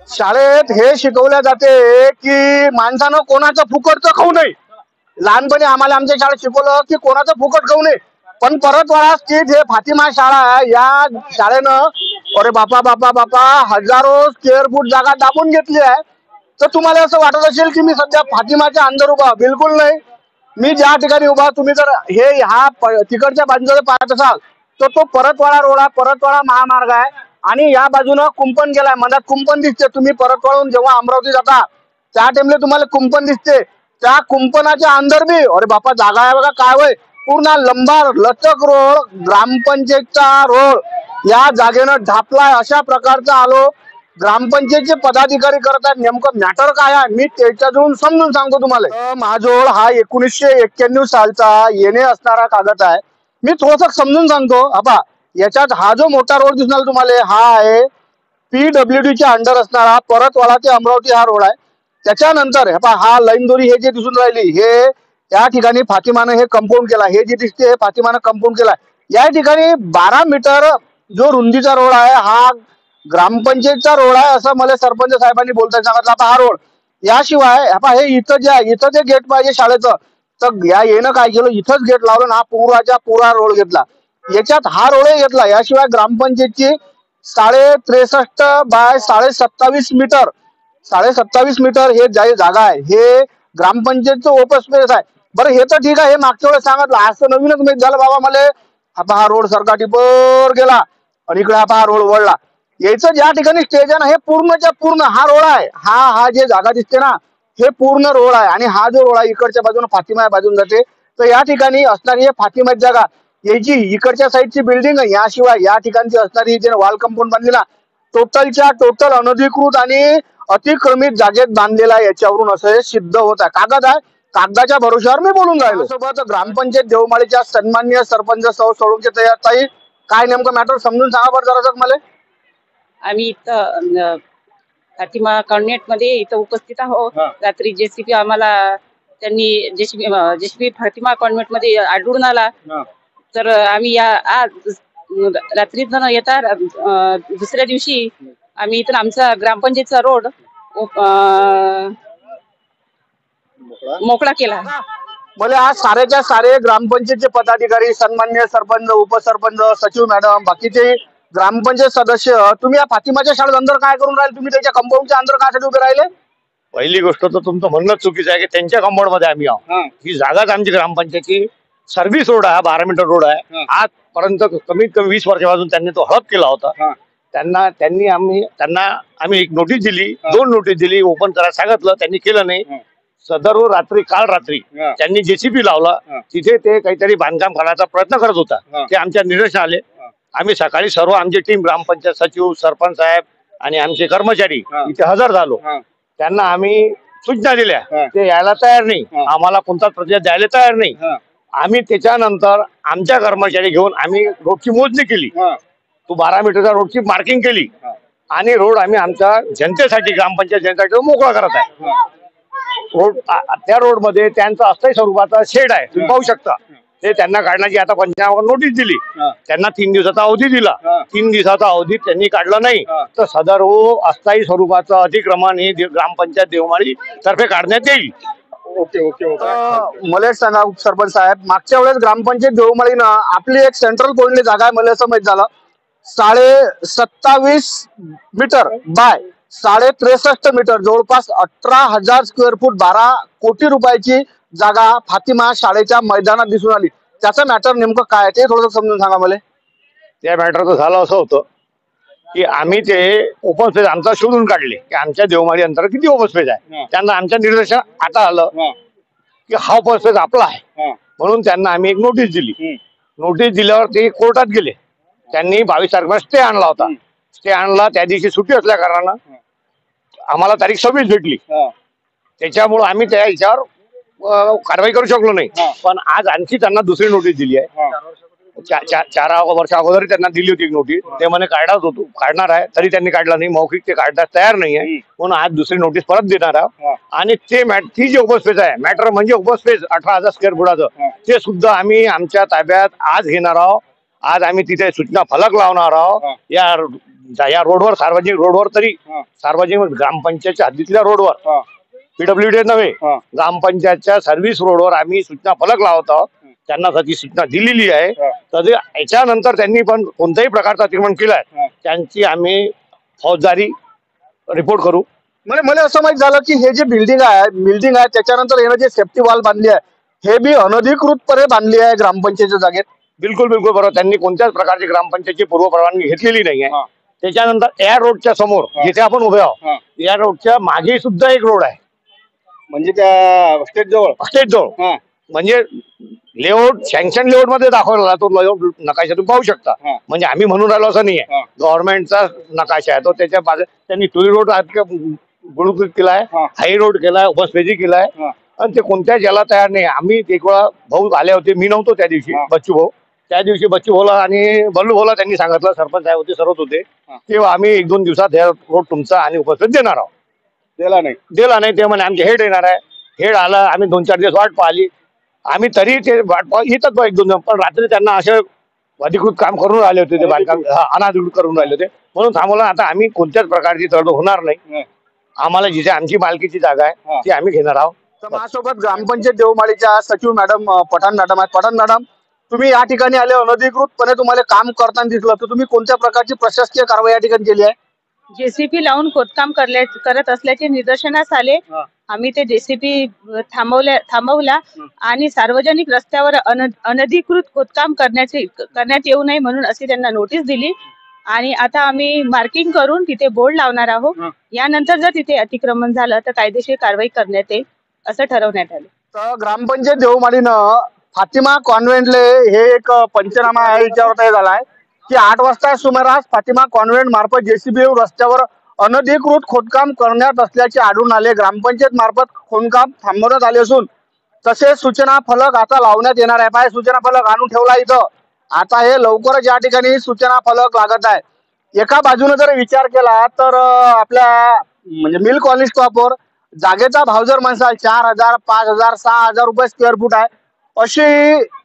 शाळेत हे शिकवल्या जाते की माणसानं कोणाचं फुकटचं खाऊ नये. लहानपणी आम्हाला आमच्या शाळेत शिकवलं की कोणाचं फुकट खाऊ नये. पण परतवाडा स्थित हे फातिमा शाळा आहे, या शाळेनं अरे बापा बापा बापा हजारो स्क्वेअर फूट जागा दाबून घेतली आहे. तर तुम्हाला असं वाटत असेल की मी सध्या फातिमाच्या अंदर उभा, बिलकुल नाही. मी ज्या ठिकाणी उभा, तुम्ही जर हे तिकडच्या बाजूला पाहत असाल तर तो परतवाडा रोड आहे, परतवाडा महामार्ग आहे. आणि या बाजूनं कुंपण गेलाय, मधात कुंपण दिसते. तुम्ही परतवाडून जेव्हा अमरावती जाता त्या टाइमला तुम्हाला कुंपण दिसते. त्या कुंपणाच्या अंदर बी अरे बापा जागा आहे बघा काय वय, पूर्ण लंबा लचक रोड, ग्रामपंचायतचा रोड या जागेनं ढापलाय. अशा प्रकारचा आलो ग्रामपंचायतचे पदाधिकारी करत आहेत. नेमकं मॅटर काय आहे मी त्याच्यातून समजून सांगतो तुम्हाला. माझजवळ हा 1991 सालचा येणे असणारा कागद आहे. मी थोडस समजून सांगतो. आपा याच्यात हा जो मोठा रोड दिसणार तुम्हाला हा आहे PWD च्या अंडर असणारा परतवाडा ते अमरावती हा रोड आहे. त्याच्यानंतर हा लाईन दोरी हे जे दिसून राहिली हे या ठिकाणी फातिमानं हे कंपाऊंड केला. हे जे दिसते हे फातिमानं कंपाऊंड केला. या ठिकाणी 12 मीटर जो रुंदीचा रोड आहे हा ग्रामपंचायतचा रोड आहे असं मला सरपंच साहेबांनी बोलताय सांगितलं. आता हा रोड याशिवाय हे इथं जे आहे इथं जे गेट पाहिजे शाळेचं, तर या येणं काय केलं इथंच गेट लावलं ना, पुराच्या पुरा रोड घेतला. याच्यात हा रोड घेतला. याशिवाय ग्रामपंचायतची 63.5 बाय 27.5 मीटर 27.5 मीटर हे जागा आहे. हे ग्रामपंचायतचं ओपन स्पेस आहे. बरं हे तर ठीक आहे, हे मागच्या वेळेस सांगितलं, आज तर नवीनच माहित झालं बाबा मला. हा रोड सरकार टिपर गेला आणि इकडे हा रोड वळला. याचं ज्या ठिकाणी स्टेज आहे ना हे पूर्णच्या पूर्ण हा रोड आहे. हा जे जागा दिसते ना हे पूर्ण रोड आहे. आणि हा जो रोड आहे इकडच्या बाजूने फातिमा बाजून जाते. तर या ठिकाणी असणारी हे फातिमाची जागा याची इकडच्या साईडची बिल्डिंग आहे. याशिवाय या ठिकाणची असणारी जे वॉल कंपाऊंड बांधली ना टोटलच्या टोटल अनधिकृत आणि अतिक्रमित जागेत बांधलेला याच्यावरून असं हे सिद्ध होत आहे. कागद आहे, कागदाच्या भरोश्यावर मी बोलून राहिलो. सोबत ग्रामपंचायत देवमाळीच्या सन्माननीय सरपंच सौ सोळुंके ताई काय नेमकं मॅटर समजून सांगा बरं जरा मला. आम्ही इथं फातिमा कॉन्व्हेंट मध्ये इथं उपस्थित आहोत. रात्री जेसीबी आम्हाला त्यांनी जेसीबी फातिमा कॉन्व्हेंट मध्ये आढळून आला. तर आम्ही आज रात्री येता दुसऱ्या दिवशी आम्ही इथं आमचा ग्रामपंचायतचा रोड मोकळा केला. मला आज सारेच्या सारे ग्रामपंचायतचे पदाधिकारी, सन्माननीय सरपंच, उपसरपंच, सचिव मॅडम, बाकीचे ग्रामपंचायत सदस्य, तुम्ही या फातिमाच्या शाळेत अंदर काय करून राहिले? तुम्ही त्याच्या कंपाऊंडच्या अंदर काय उभे राहिले? पहिली गोष्ट तर तुमचं म्हणणं चुकीचं आहे की त्यांच्या कंपाऊंड मध्ये आम्ही आहोत. ही जागाच आमची ग्रामपंचायतची सर्व्हिस रोड आहे, 12 मीटर रोड आहे. आजपर्यंत कमीत कमी 20 वर्षापासून त्यांनी तो हडप केला होता. त्यांना आम्ही एक नोटीस दिली, 2 नोटीस दिली, ओपन करायला सांगितलं, त्यांनी केलं नाही. सदर काल रात्री त्यांनी जेसीबी लावला. तिथे ते काहीतरी बांधकाम करण्याचा प्रयत्न करत होता. ते आमच्या निदर्शनास आले. आम्ही सकाळी सर्व आमची टीम ग्रामपंचायत सचिव, सरपंच साहेब आणि आमचे कर्मचारी इथे हजर झालो. त्यांना आम्ही सूचना दिल्या, ते यायला तयार नाही, आम्हाला कोणताच प्रतिसाद द्यायला तयार नाही. आम्ही त्याच्यानंतर आमच्या कर्मचारी घेऊन आम्ही रोडची मोजणी केली. तो 12 मीटरचा रोडची मार्किंग केली आणि रोड आम्ही आमच्या जनतेसाठी, ग्रामपंचायत जनतेसाठी मोकळा करत आहे. रोड त्या रोड मध्ये त्यांचा अस्थायी स्वरूपाचा शेड आहे, तुम्ही पाहू शकता. ते त्यांना काढण्याची आता पंचायत नोटीस दिली. त्यांना 3 दिवसाचा अवधी दिला. 3 दिवसाचा अवधी त्यांनी काढला नाही तर सदर अस्थायी स्वरूपाचं अतिक्रमण हे ग्रामपंचायत देवमाळी तर्फे काढण्यात येईल. मला सांगा सरपंच साहेब, मागच्या वेळेस ग्रामपंचायत देवमाळीनं आपली एक सेंट्रल पॉइंटली जागा आहे, मला असं माहित झालं 27.5 मीटर बाय 63.5 मीटर, जवळपास 18,000 स्क्वेअर फूट, 12 कोटी रुपयाची जागा फातिमा शाळेच्या मैदानात दिसून आली. त्याचं मॅटर नेमकं काय ते थोडं समजून सांगा मला. त्या मॅटरचं झालं असं होतं की आम्ही ते ओपन स्पेस आमचा शोधून काढले की आमच्या देवमाळी अंतर्गत किती ओपन स्पेस आहे. त्यांना आमच्या निर्देशन आता आलं की हा ओपन स्पेस आपला आहे, म्हणून त्यांना आम्ही एक नोटीस दिली. नोटीस दिल्यावर ते कोर्टात गेले. त्यांनी 22 तारखेला स्टे आणला होता. स्टे आणला त्या दिवशी सुट्टी असल्या कारणानं आम्हाला तारीख 26 भेटली. त्याच्यामुळे आम्ही त्या याच्यावर कारवाई करू शकलो नाही. पण आज आणखी त्यांना दुसरी नोटीस दिली आहे. 4 वर्ष अगोदर त्यांना दिली होती एक नोटीस. ते म्हणे काढणार आहे, तरी त्यांनी काढला नाही. मौखिक ते काढण्यास तयार नाही आहे, म्हणून आज दुसरी नोटीस परत देणार आहोत. आणि ती जी ओपन स्पेस आहे, मॅटर म्हणजे ओपन स्पेस 18,000 स्क्वेअर फुटाचं, ते सुद्धा आम्ही आमच्या ताब्यात आज घेणार आहोत. आज आम्ही तिथे सूचना फलक लावणार आहोत या रोडवर, सार्वजनिक रोडवर, तरी सार्वजनिक ग्रामपंचायतच्या हद्दीतल्या रोडवर, पीडब्ल्यूडी नव्हे, ग्रामपंचायतच्या सर्व्हिस रोडवर आम्ही सूचना फलक लावत आहोत. त्यांना ती सूचना दिलेली आहे. तर याच्यानंतर त्यांनी पण कोणत्याही प्रकारचा अतिक्रमण केलाय त्यांची आम्ही फौजदारी रिपोर्ट करू. मला असं माहित झालं की हे जे बिल्डिंग आहे त्याच्यानंतर यानं जे सेफ्टी वॉल बांधली आहे हे बी अनधिकृतपणे बांधली आहे ग्रामपंचायतीच्या जागेत. बिलकुल बरोबर. त्यांनी कोणत्याच प्रकारची ग्रामपंचायतची पूर्व परवानगी घेतलेली नाही आहे. त्याच्यानंतर एअर रोडच्या समोर जिथे आपण उभे आहोत, एअर रोडच्या मागे सुद्धा एक रोड आहे, म्हणजे त्या स्टेट जवळ म्हणजे लेआउट सँक्शन लेआउट मध्ये दाखवला तो लेआउट नकाशा तुम्ही पाहू शकता. म्हणजे आम्ही म्हणून राहिलो असं नाहीये, गव्हर्नमेंटचा नकाशा आहे तो. त्याच्या बाजू त्यांनी टुरी रोड गुळगुळीत केलाय, हाय रोड केलाय, ओव्हरस्पेजी केलाय, आणि ते कोणत्याच याला तयार नाही. आम्ही एक वेळा भाऊ आले होते, मी नव्हतो त्या दिवशी, बच्चू भाऊ. त्या दिवशी बच्चू भाऊला आणि बल्लू भाऊला त्यांनी सांगितलं, सरपंच साहेब होते, सर्वच होते, की आम्ही 1-2 दिवसात हे रोड तुमचा आणि उपस्थित देणार आहोत. दिला नाही. ते म्हणे आमचे हेड येणार आहे. हेड आलं, आम्ही 2-4 दिवस वाट पाहिली. आम्ही तरी ते वाट येतात 1-2 दिवस, पण रात्री त्यांना असे अधिकृत काम करून राहिले होते, ते बांधकाम अनाधिकृत करून राहिले होते, म्हणून थांबवलं. आता आम्ही कोणत्याच प्रकारची तडजोड होणार नाही. आम्हाला जिथे आमची मालकीची जागा आहे ती आम्ही घेणार आहोत. तर माझ्यासोबत ग्रामपंचायत देवमाळीच्या सचिव मॅडम पठाण मॅडम आहेत. पठाण मॅडम, तुम्ही या ठिकाणी आले, अनधिकृतपणे तुम्हाला काम करताना दिसलं, तर तुम्ही कोणत्या प्रकारची प्रशासकीय कारवाई या ठिकाणी केली आहे? जेसीपी लावून खोदकाम करत असल्याचे निदर्शनास आले. आम्ही ते जेसीपी थांबवला आणि सार्वजनिक रस्त्यावर अनधिकृत खोदकाम करण्यात येऊ नये म्हणून अशी त्यांना नोटीस दिली. आणि आता आम्ही मार्किंग करून तिथे बोर्ड लावणार आहोत. यानंतर जर तिथे अतिक्रमण झालं तर कायदेशीर कारवाई करण्यात येईल असं ठरवण्यात आलं. तर ग्रामपंचायत देवमाळीनं फातिमा कॉन्व्हेंटले हे एक पंचनामा आहे याच्यावर झालाय की 8 वाजता सुमारास फातिमा कॉन्व्हेंट मार्फत जेसीबी रस्त्यावर अनधिकृत खोदकाम करण्यात असल्याचे आढळून आले. ग्रामपंचायत मार्फत खोदकाम थांबवण्यात आले असून तसेच सूचना फलक आता लावण्यात येणार आहे. पाय सूचना फलक आणून ठेवला इथं. आता हे लवकरच या ठिकाणी सूचना फलक लागत आहे. एका बाजूने जर विचार केला तर आपल्या म्हणजे मिल कॉलनी स्टॉपवर जागेचा भाव जर म्हणसाल 4,000, 5,000, 6,000 रुपये स्क्वेअर फूट आहे. अशी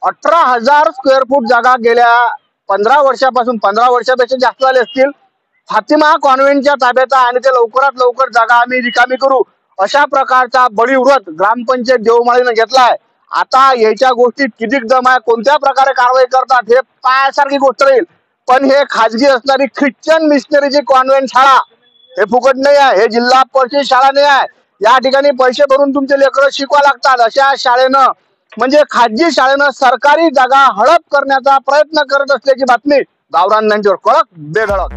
18,000 स्क्वेअर फूट जागा गेल्या 15 वर्षापासून, 15 वर्षापेक्षा जास्त झाले असतील, फातिमा कॉन्व्हेंटच्या ताब्यात आहे आणि ते लवकरात लवकर जागा आम्ही रिकामी करू अशा प्रकारचा बळीव्रत ग्रामपंचायत देवमाळीनं घेतलाय. आता याच्या गोष्टीत किती दम आहे, कोणत्या प्रकारे कारवाई करतात हे पायासारखी गोष्ट राहील. पण हे खाजगी असणारी ख्रिश्चन मिशनरीची कॉन्व्हेंट शाळा हे फुकट नाही आहे, हे जिल्हा परिषद शाळा नाही आहे. या ठिकाणी पैसे भरून तुमचे लेकरं शिकवा लागतात. अशा शाळेनं म्हणजे खाजगी शाळेनं सरकारी जागा हडप करण्याचा प्रयत्न करत असल्याची बातमी गावरान यांच्यावर कळक बेधडक.